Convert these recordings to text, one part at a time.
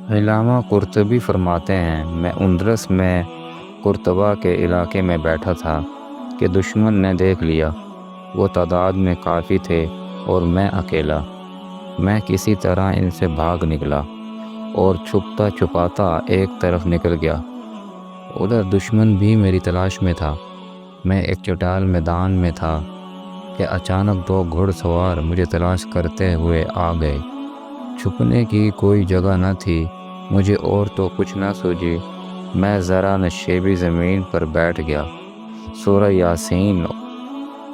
علامہ قرطبی فرماتے ہیں، میں اندرس میں قرطبہ کے علاقے میں بیٹھا تھا کہ دشمن نے دیکھ لیا۔ وہ تعداد میں کافی تھے اور میں اکیلا۔ میں کسی طرح ان سے بھاگ نکلا اور چھپتا چھپاتا ایک طرف نکل گیا۔ ادھر دشمن بھی میری تلاش میں تھا۔ میں ایک چٹال میدان میں تھا کہ اچانک دو گھڑ سوار مجھے تلاش کرتے ہوئے آ گئے۔ چھپنے کی کوئی جگہ نہ تھی۔ مجھے اور تو کچھ نہ سوجی۔ میں ذرا نشیبی زمین پر بیٹھ گیا، سورہ یاسین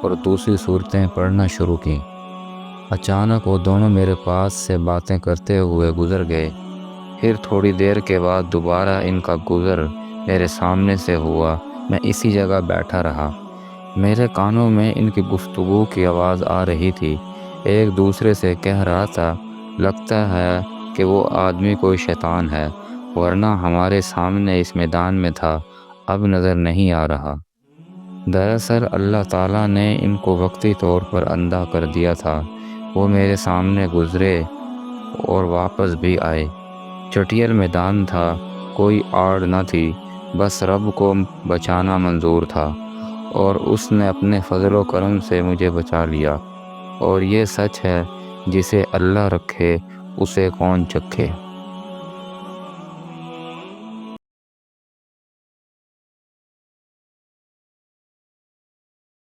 اور دوسری صورتیں پڑھنا شروع کیں۔ اچانک وہ دونوں میرے پاس سے باتیں کرتے ہوئے گزر گئے۔ پھر تھوڑی دیر کے بعد دوبارہ ان کا گزر میرے سامنے سے ہوا۔ میں اسی جگہ بیٹھا رہا۔ میرے کانوں میں ان کی گفتگو کی آواز آ رہی تھی۔ ایک دوسرے سے کہہ رہا تھا، لگتا ہے کہ وہ آدمی کوئی شیطان ہے، ورنہ ہمارے سامنے اس میدان میں تھا، اب نظر نہیں آ رہا۔ دراصل اللہ تعالیٰ نے ان کو وقتی طور پر اندھا کر دیا تھا۔ وہ میرے سامنے گزرے اور واپس بھی آئے۔ چٹیل میدان تھا، کوئی آڑ نہ تھی، بس رب کو بچانا منظور تھا، اور اس نے اپنے فضل و کرم سے مجھے بچا لیا۔ اور یہ سچ ہے، جسے اللہ رکھے اسے کون چکھے۔